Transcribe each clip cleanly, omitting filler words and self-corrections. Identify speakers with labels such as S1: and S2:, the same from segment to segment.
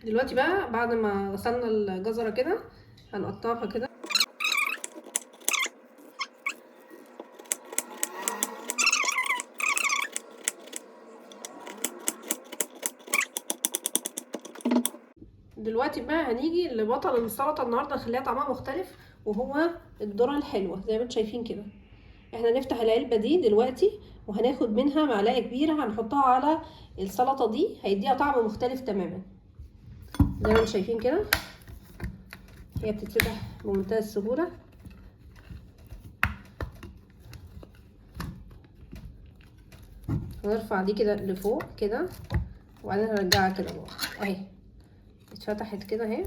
S1: دلوقتي بقى بعد ما غسلنا الجزرة كده هنقطعها كده. دلوقتي بقى هنيجي لبطل السلطة النهاردة نخليها طعمها مختلف، وهو الذرة الحلوة زي ما انتم شايفين كده. احنا نفتح العلبة دي دلوقتي وهناخد منها معلقة كبيرة هنحطها على السلطة دي، هيديها طعم مختلف تماما زي ما انتم شايفين كده. هي بتتفتح بمنتهى السهولة. هنرفع دي كده لفوق كده وبعدين هنرجعها كده لورا اهي، اتفتحت كده اهي.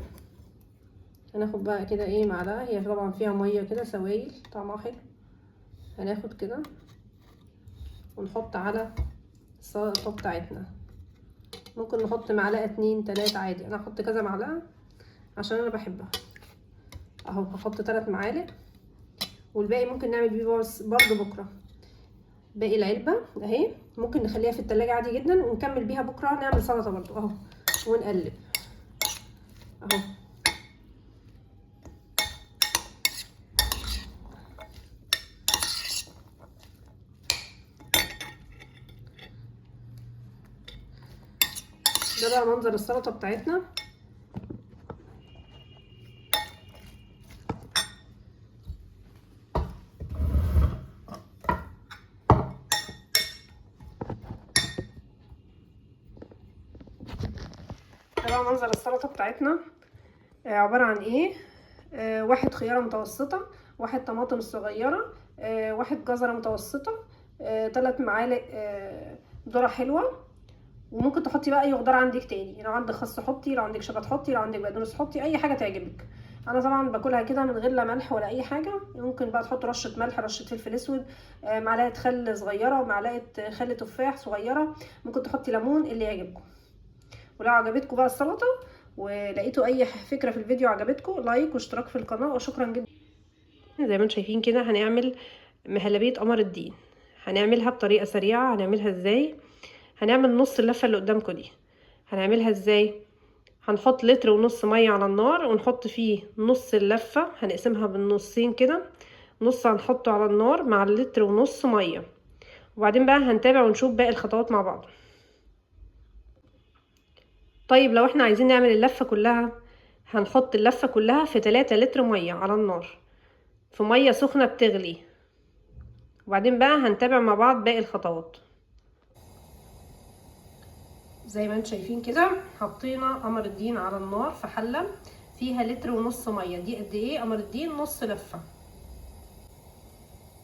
S1: هناخد بقى كده ايه معلقة، هي طبعا فيها مية كده سوائل طعمها حلو. هناخد كده ونحط على السلطة بتاعتنا. ممكن نحط معلقة 2 3 عادي، انا هحط كذا معلقة عشان انا بحبها اهو. هحط 3 معالق والباقي ممكن نعمل بيه برضو بكرة. باقي العلبة اهي ممكن نخليها في التلاجة عادي جدا ونكمل بيها بكرة نعمل سلطة برضو اهو. ونقلب اهو. ده بقى منظر السلطة بتاعتنا. ده بقى منظر السلطة بتاعتنا. عبارة عن ايه؟ 1 خيارة متوسطة، 1 طماطم صغيرة، 1 جزرة متوسطة، 3 معالق ذرة حلوة. وممكن تحطي بقى اي خضار عندك تاني، لو عندك خس حطي، لو عندك شبت حطي، لو عندك بقدونس حطي، اي حاجه تعجبك. انا طبعا باكلها كده من غير لا ملح ولا اي حاجه. ممكن بقى تحط رشه ملح، رشه فلفل اسود، معلقه خل صغيره ومعلقه خل تفاح صغيره. ممكن تحطي ليمون اللي يعجبكم. ولو عجبتكم بقى السلطه ولقيتوا اي فكره في الفيديو عجبتكم، لايك واشتراك في القناه وشكرا جدا. زي ما انتم شايفين كده هنعمل مهلبيه قمر الدين. هنعملها بطريقه سريعه. هنعملها ازاي؟ هنعمل نص اللفه اللي قدامكم دي. هنعملها ازاي؟ هنحط 1.5 لتر ميه على النار ونحط فيه نص اللفه، هنقسمها بالنصين كده. نص هنحطه على النار مع 1.5 لتر ميه، وبعدين بقى هنتابع ونشوف باقي الخطوات مع بعض. طيب لو احنا عايزين نعمل اللفه كلها، هنحط اللفه كلها في 3 لتر ميه على النار في ميه سخنه بتغلي، وبعدين بقى هنتابع مع بعض باقي الخطوات. زي ما انتم شايفين كده حطينا قمر الدين على النار في حله فيها 1.5 لتر ميه. دي قد ايه قمر الدين؟ نص لفه.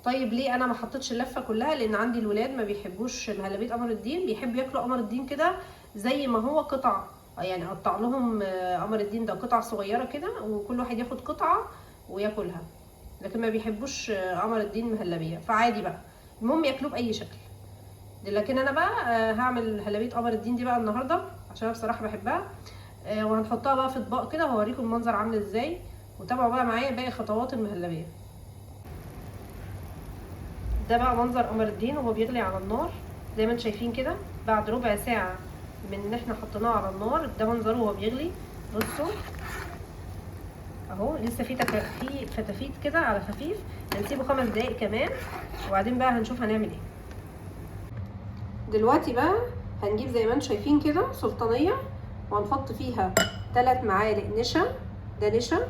S1: طيب ليه انا ما حطيتش اللفه كلها؟ لان عندي الولاد ما بيحبوش مهلبيه قمر الدين، بيحبوا ياكلوا قمر الدين كده زي ما هو قطع. يعني اقطع لهم قمر الدين ده قطع صغيره كده وكل واحد ياخد قطعه وياكلها، لكن ما بيحبوش قمر الدين مهلبيه، فعادي بقى المهم ياكلوه باي شكل. لكن انا بقى هعمل هلبيه قمر الدين دي بقى النهارده عشان انا بصراحه بحبها. وهنحطها بقى في اطباق كده وهوريكم المنظر عامل ازاي، وتابعوا بقى معايا باقي خطوات المهلبيه. ده بقى منظر قمر الدين وهو بيغلي على النار زي ما انتم شايفين كده. بعد ربع ساعه من ان احنا حطيناه على النار ده منظره وهو بيغلي. بصوا اهو لسه في فتافيت كده على خفيف. هنسيبه 5 دقايق كمان وبعدين بقى هنشوف هنعمل ايه. دلوقتي بقى هنجيب زي ما انتم شايفين كده سلطانيه وهنحط فيها 3 معالق نشا. ده نشا.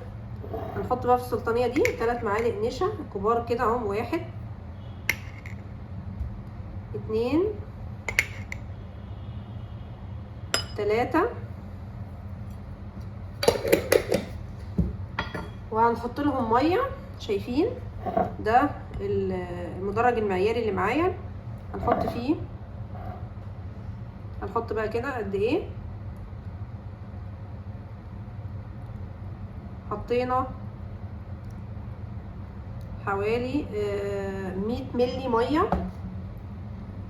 S1: هنحط بقى في السلطانيه دي 3 معالق نشا كبار كده اهم. 1 2 3. وهنحط لهم ميه. شايفين ده المدرج المعياري اللي معايا هنحط فيه. هنحط بقى كده قد ايه؟ حطينا حوالي 100 ملي ميه.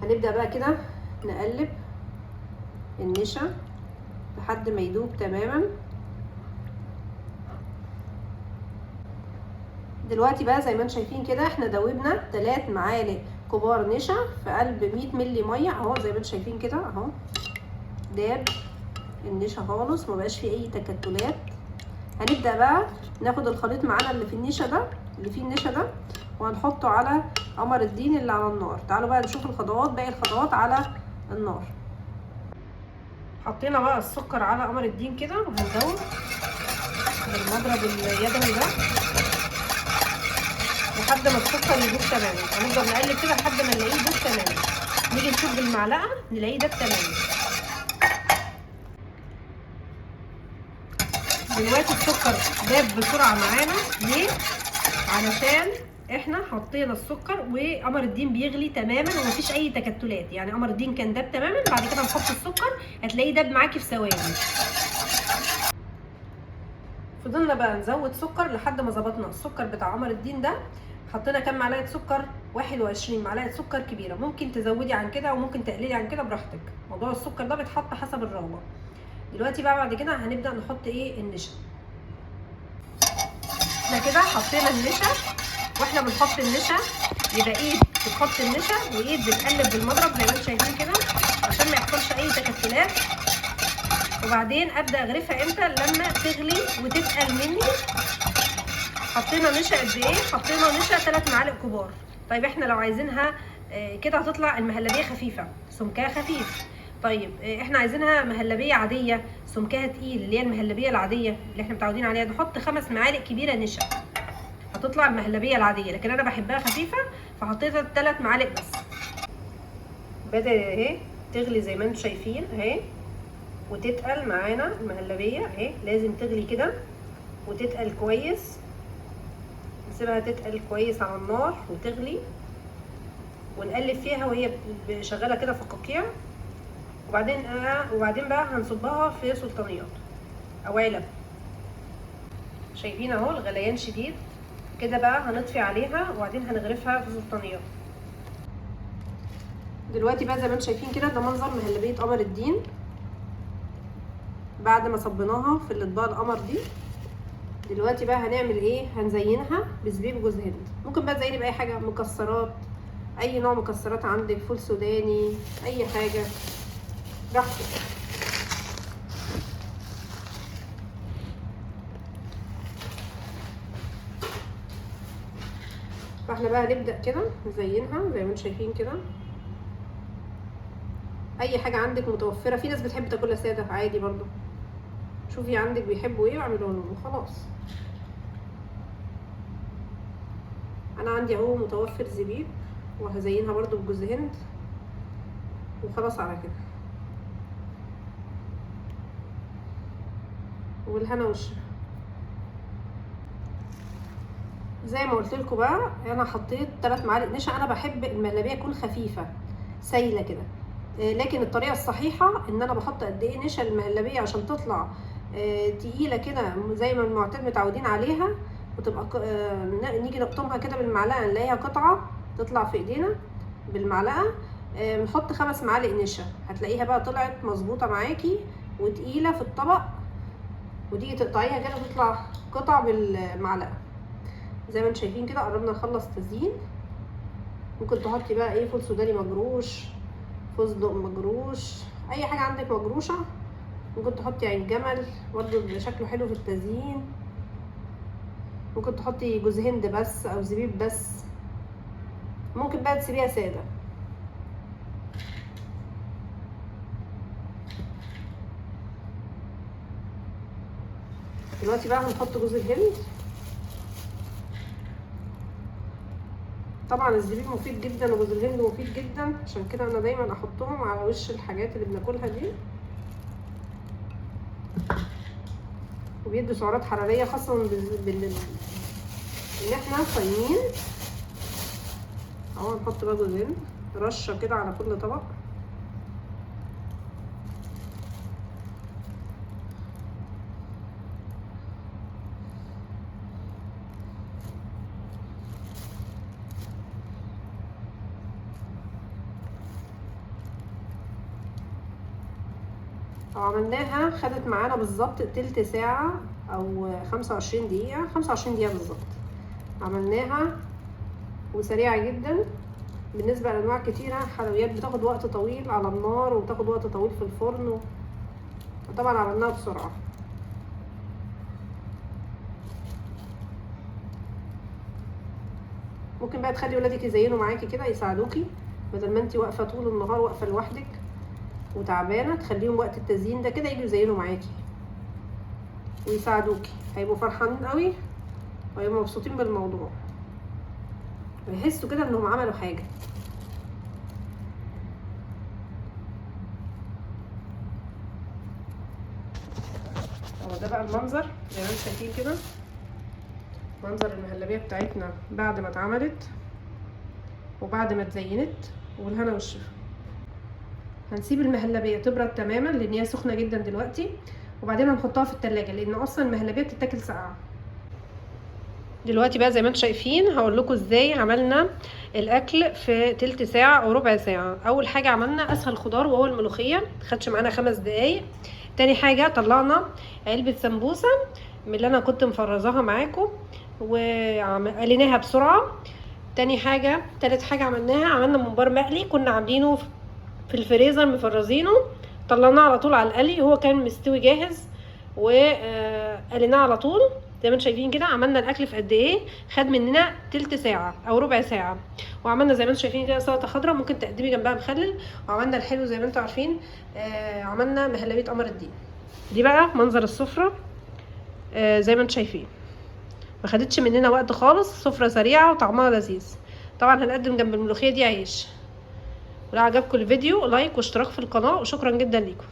S1: هنبدأ بقى كده نقلب النشا لحد ما يدوب تماما. دلوقتي بقى زي ما انتم شايفين كده احنا دوبنا 3 معالق كبار نشا في قلب 100 ملي ميه اهو. زي ما انتم شايفين كده اهو داب النشا خالص، مبقاش فيه اي تكتلات. هنبدأ بقى ناخد الخليط معانا اللي في النشا ده، اللي فيه النشا ده، وهنحطه على قمر الدين اللي على النار. تعالوا بقى نشوف الخطوات، باقي الخطوات على النار. حطينا بقى السكر على قمر الدين كده، وهنزود بالمضرب اليدوي ده لحد ما السكر يدوب تماما. هنفضل نقلب كده لحد ما نلاقيه يدوب تماما، نيجي نشوف بالمعلقه نلاقيه داب تماما. دلوقتي السكر داب بسرعه معانا، ليه؟ علشان احنا حطينا السكر وقمر الدين بيغلي تماما ومفيش اي تكتلات. يعني قمر الدين كان داب تماما، بعد كده نحط السكر هتلاقيه داب معاكي في ثواني. فضلنا بقى نزود سكر لحد ما ظبطنا السكر بتاع قمر الدين ده. حطينا كام معلقه سكر؟ 21 معلقه سكر كبيره. ممكن تزودي عن كده وممكن تقللي عن كده براحتك، موضوع السكر ده بيتحط حسب الرغبه. دلوقتي بقى بعد كده هنبدا نحط ايه؟ النشا. احنا كده حطينا النشا، واحنا بنحط النشا يبقى ايد بتحط النشا وايد بتقلب بالمضرب زي ما انتم شايفين كده عشان ما يحصلش اي تكتلات. وبعدين ابدا اغرفها امتى؟ لما تغلي وتتقل مني. حطينا نشا قد ايه؟ حطينا نشا 3 معالق كبار. طيب احنا لو عايزينها كده هتطلع المهلبيه خفيفه، سمكها خفيف. طيب احنا عايزينها مهلبيه عاديه سمكها تقيل، اللي هي المهلبيه العاديه اللي احنا متعودين عليها، نحط 5 معالق كبيره نشا هتطلع المهلبيه العاديه. لكن انا بحبها خفيفه فحطيت 3 معالق بس. بدأت اهي تغلي زي ما انتم شايفين اهي، وتتقل معانا المهلبيه اهي. لازم تغلي كده وتتقل كويس، نسيبها تتقل كويس على النار وتغلي، ونقلب فيها وهي شغاله كده فقاقيع. وبعدين بقى هنصبها في سلطانيات او علب. شايفين اهو الغليان شديد كده. بقى هنطفي عليها وبعدين هنغرفها في سلطانيات. دلوقتي بقى زي ما انتم شايفين كده ده منظر مهلبيه قمر الدين بعد ما صبيناها في الاطباق القمر دي. دلوقتي بقى هنعمل ايه؟ هنزينها بزبيب جوز هند. ممكن بقى تزيني باي حاجه، مكسرات، اي نوع مكسرات عندك، فول سوداني، اي حاجه براحتك. فاحنا بقى هنبدا كده نزينها زي ما انتم شايفين كده. اي حاجه عندك متوفره، في ناس بتحب تاكلها ساده عادي برضو، شوفي عندك بيحبوا ايه واعملوا لهم وخلاص. انا عندي اهو متوفر زبيب وهزينها برضو بجوز هند وخلاص على كده. والهنا والشفا. زي ما قلت لكم بقى انا حطيت 3 معالق نشا. انا بحب المهلبيه تكون خفيفه سايله كده، لكن الطريقه الصحيحه ان انا بحط قد ايه نشا المهلبيه عشان تطلع تقيله كده زي ما المعتاد متعودين عليها، وتبقى نيجي نقطمها كده بالمعلقه نلاقيها قطعه تطلع في ايدينا بالمعلقه. نحط 5 معالق نشا هتلاقيها بقى طلعت مظبوطه معاكي وتقيله في الطبق، وتيجي تقطعيها كده تطلع قطع بالمعلقه زي ما انتم شايفين كده. قربنا نخلص تزيين. ممكن تحطي بقى ايه؟ فول سوداني مجروش، فستق مجروش، اي حاجه عندك مجروشه. ممكن تحطي عين جمل برضه شكله حلو في التزيين. ممكن تحطي جوز هند بس او زبيب بس. ممكن بقى تسيبيها ساده. دلوقتي بقى هنحط جوز الهند. طبعا الزبيب مفيد جدا وجوز الهند مفيد جدا، عشان كده انا دايما احطهم على وش الحاجات اللي بناكلها دي، وبيدوا سعرات حراريه خاصه ان احنا صايمين. اهو نحط بقى جوز هند رشه كده على كل طبق. وعملناها خدت معانا بالظبط تلت ساعة او 25 دقيقة، 25 دقيقة بالظبط عملناها، وسريعة جدا. بالنسبة لأنواع كتيرة حلويات بتاخد وقت طويل على النار وبتاخد وقت طويل في الفرن وطبعا عملناها بسرعه. ممكن بقى تخلي ولادك يزينوا معاكي كده، يساعدوكي، بدل ما انتي واقفه طول النهار واقفه لوحدك وتعبانه، تخليهم وقت التزيين ده كده يجوا يزينوا معاكي ويساعدوكي، هيبقوا فرحانين قوي وهيبقوا مبسوطين بالموضوع، ويحسوا كده انهم عملوا حاجه. اهو ده بقى المنظر زي ما انتم شايفين كده، منظر المهلبيه بتاعتنا بعد ما اتعملت وبعد ما اتزينت، والهنا والشفا. هنسيب المهلبيه تبرد تماما لان هي سخنه جدا دلوقتي، وبعدين هنحطها في التلاجة لان اصلا المهلبيه بتتاكل ساقعه. دلوقتي بقى زي ما انتم شايفين هقول لكم ازاي عملنا الاكل في تلت ساعه او ربع ساعه. اول حاجه عملنا اسهل خضار وهو الملوخيه، خدش معانا 5 دقايق. تاني حاجه طلعنا علبه سمبوسه من اللي انا كنت مفرزاها معاكم وقليناها بسرعه. تالت حاجه عملنا ممبار مقلي كنا عاملينه في الفريزر مفرزينه، طلعناه على طول على القلي، هو كان مستوي جاهز وقليناه على طول. زي ما انتم شايفين كده عملنا الاكل في قد ايه، خد مننا تلت ساعه او ربع ساعه. وعملنا زي ما انتم شايفين كده سلطه خضراء ممكن تقدمي جنبها مخلل، وعملنا الحلو زي ما انتم عارفين عملنا مهلبيه قمر الدين. دي بقى منظر السفره زي ما انتم شايفين، ما خدتش مننا وقت خالص، سفره سريعه وطعمها لذيذ. طبعا هنقدم جنب الملوخيه دي عيش. ولو عجبكم الفيديو لايك واشتراك في القناه، وشكرا جدا ليكم.